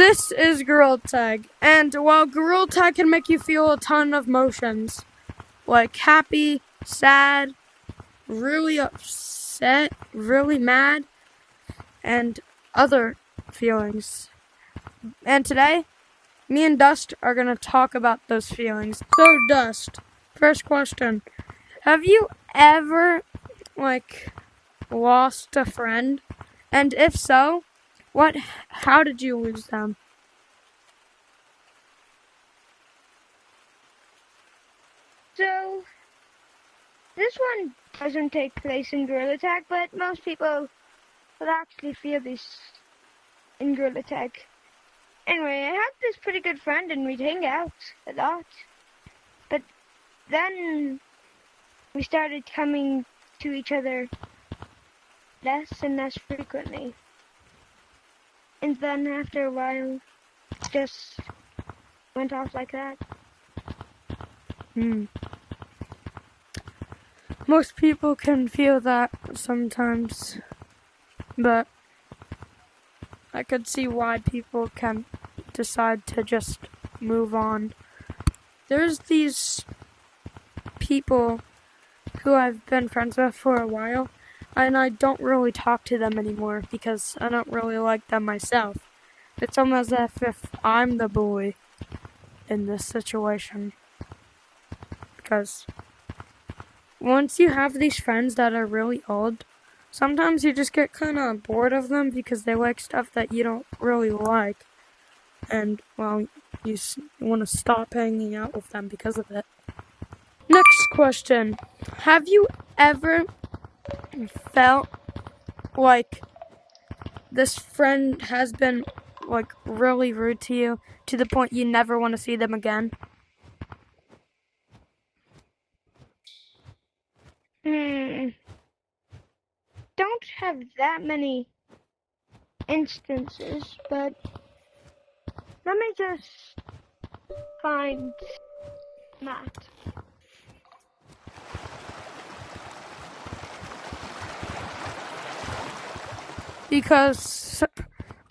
This is Gorilla Tag, and while Gorilla Tag can make you feel a ton of emotions, like happy, sad, really upset, really mad, and other feelings. And today, me and Dust are going to talk about those feelings. So, Dust, first question. Have you ever, lost a friend? And if so, how did you lose them? So, this one doesn't take place in Gorilla Tag, but most people would actually feel this in Gorilla Tag. Anyway, I had this pretty good friend and we'd hang out a lot. But then we started coming to each other less and less frequently. And then after a while, just went off like that. Most people can feel that sometimes, but I could see why people can decide to just move on. There's these people who I've been friends with for a while, and I don't really talk to them anymore because I don't really like them myself. It's almost as if I'm the bully in this situation. Because once you have these friends that are really old, sometimes you just get kind of bored of them because they like stuff that you don't really like. And, well, you want to stop hanging out with them because of it. Next question. Have you ever felt like this friend has been, really rude to you to the point you never want to see them again? Don't have that many instances, but let me just find Matt. Because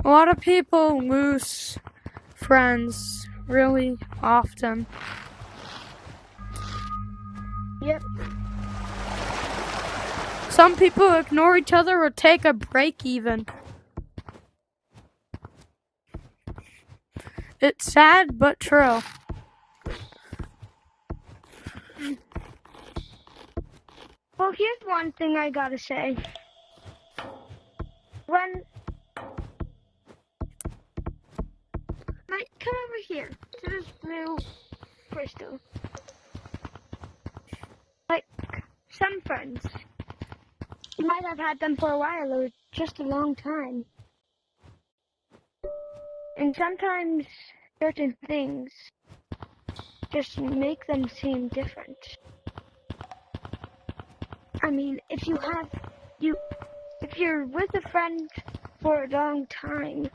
a lot of people lose friends really often. Yep. Some people ignore each other or take a break even. It's sad but true. Well, here's one thing I gotta say. Come over here to this blue crystal. Like, some friends, you might have had them for a while or just a long time. And sometimes certain things just make them seem different. I mean, if you're with a friend for a long time,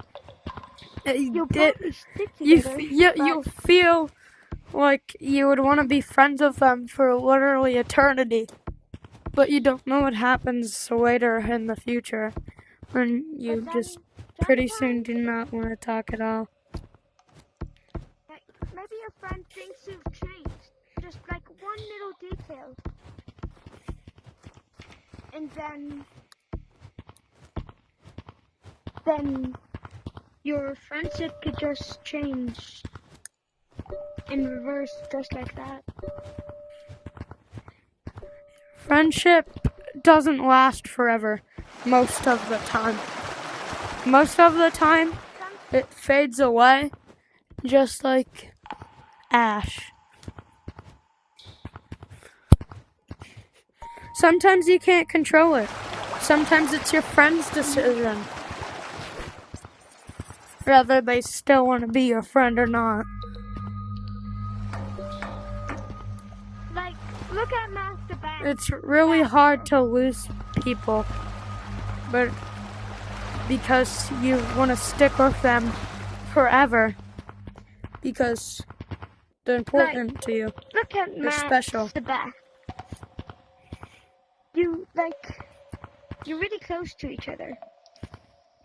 you'll probably stick together. You'll feel like you would want to be friends with them for literally eternity. But you don't know what happens later in the future when you just pretty soon do not want to talk at all. Maybe your friend thinks you've changed. Just like one little detail. And then your friendship could just change in reverse just like that. Friendship doesn't last forever most of the time. Most of the time, it fades away just like ash. Sometimes you can't control it. Sometimes it's your friend's decision, whether they still want to be your friend or not. Like, look at Master Bang. It's really hard to lose people, but because you want to stick with them forever, because they're important to you. Look at They're special. You're really close to each other.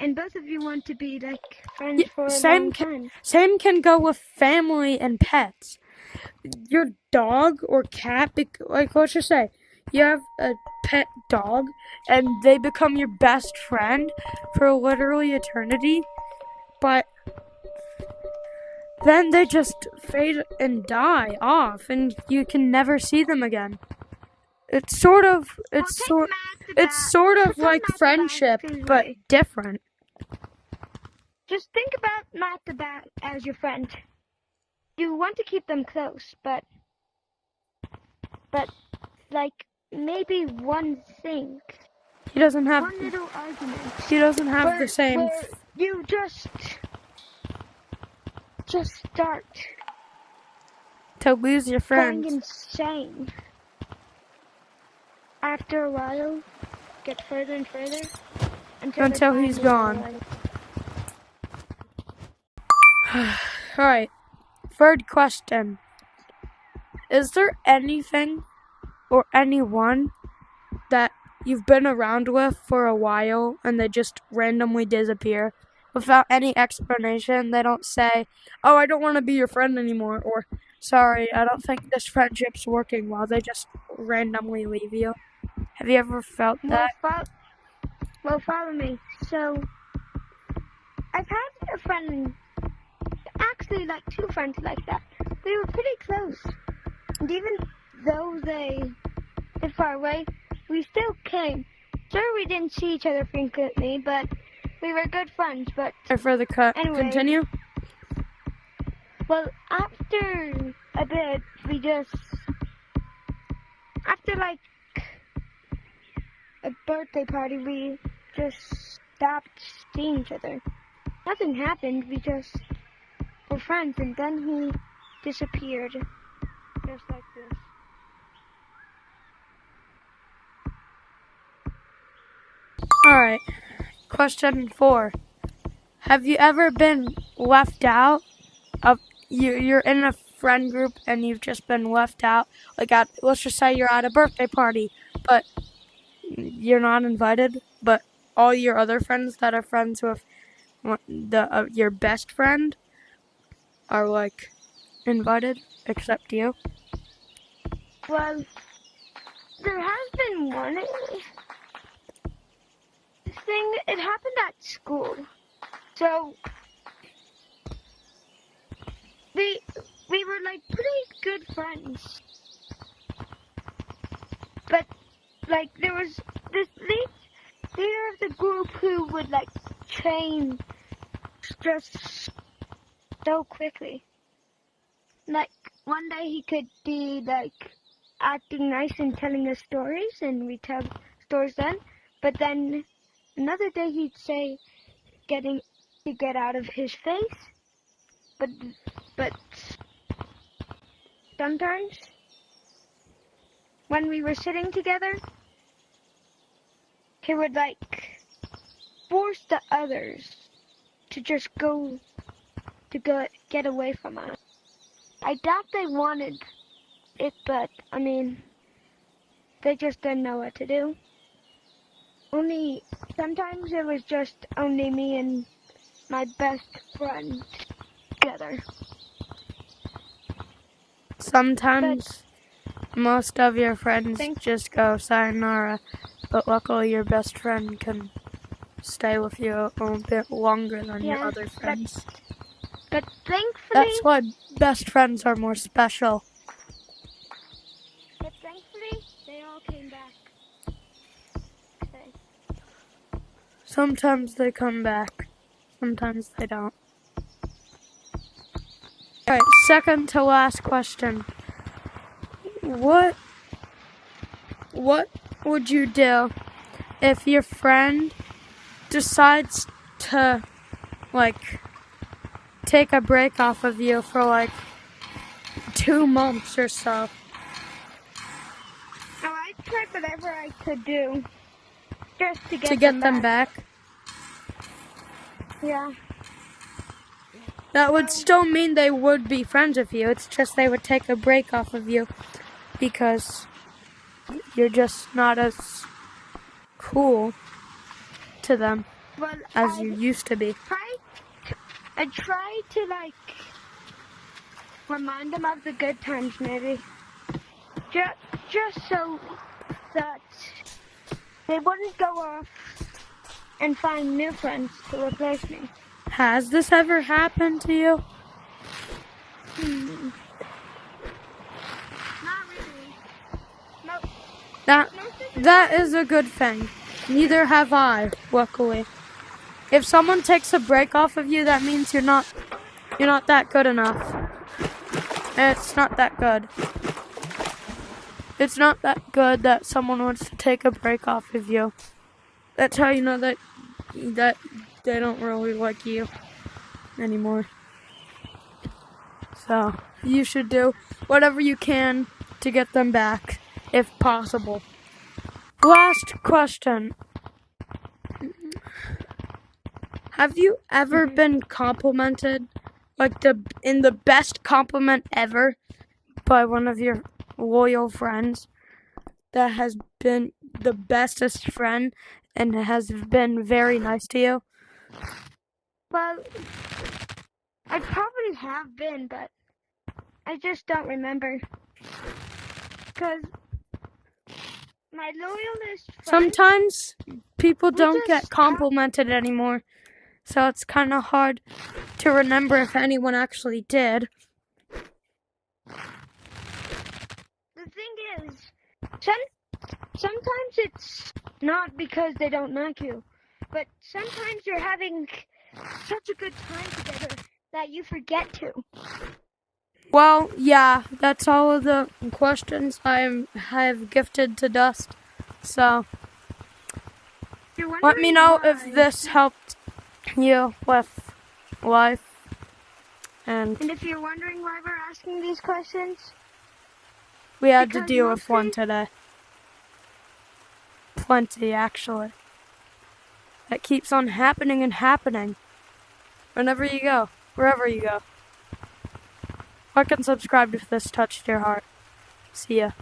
and both of you want to be like friends for a Same long time. same can go with family and pets. Your dog or cat, like let's just say you have a pet dog and they become your best friend for literally eternity, but then they just fade and die off and you can never see them again. It's sort of like friendship but different. Just think about Matt the Bat as your friend. You want to keep them close, but like maybe one thing. He doesn't have one little argument. He doesn't have the same. Where you just start to lose your friends. Going insane. After a while, get further and further until he's gone. Alright, third question. Is there anything or anyone that you've been around with for a while and they just randomly disappear without any explanation? They don't say, oh, I don't want to be your friend anymore, or sorry, I don't think this friendship's working well. They just randomly leave you. Have you ever felt that? Well, follow me. So, I've had a friend, actually like two friends like that. They were pretty close. And even though they lived far away, we still came. Sure, we didn't see each other frequently, but we were good friends. But for the anyway, continue. Well, after a bit, after like a birthday party, we just stopped seeing each other. Nothing happened. We just were friends, and then he disappeared, just like this. Alright, question 4. Have you ever been left out of, you're in a friend group and you've just been left out, like let's just say you're at a birthday party, but you're not invited, but all your other friends that are friends with your best friend are like invited, except you? Well, there has been one thing. It happened at school. So we were like pretty good friends, but like there was this leader of the group who would like change just so quickly. Like one day he could be like acting nice and telling us stories, and we tell stories then. But then another day he'd say getting to get out of his face. But sometimes when we were sitting together, he would like force the others to just get away from us. I doubt they wanted it, but I mean, they just didn't know what to do. Sometimes it was just only me and my best friend together. Sometimes most of your friends just go sayonara, but luckily your best friend can stay with you a little bit longer than your other friends. But thankfully, that's why best friends are more special. But thankfully, they all came back. Okay. Sometimes they come back, sometimes they don't. Alright, second to last question. What would you do if your friend decides to, like, take a break off of you for, like, 2 months or so? Oh, I tried whatever I could do just to get them back. Yeah. That would still mean they would be friends with you. It's just they would take a break off of you because you're just not as cool to them. Well, as you used to be. I try to, like, remind them of the good times, maybe. Just so that they wouldn't go off and find new friends to replace me. Has this ever happened to you? Not really. No. That is a good thing. Neither have I, luckily. If someone takes a break off of you, that means you're not that good enough. It's not that good. It's not that good that someone wants to take a break off of you. That's how you know that they don't really like you anymore. So, you should do whatever you can to get them back, if possible. Last question. Have you ever been complimented, like in the best compliment ever, by one of your loyal friends that has been the bestest friend and has been very nice to you? Well, I probably have been, but I just don't remember. Because my loyalist friend... Sometimes people don't get complimented anymore, so it's kind of hard to remember if anyone actually did. The thing is, sometimes it's not because they don't like you, but sometimes you're having such a good time together that you forget to. Well, yeah, that's all of the questions I have gifted to Dust. So, let me know if this helped you with life. And if you're wondering why we're asking these questions, we had to deal with one today. Plenty, actually. That keeps on happening and happening. Whenever you go, wherever you go. Like and subscribe if this touched your heart. See ya.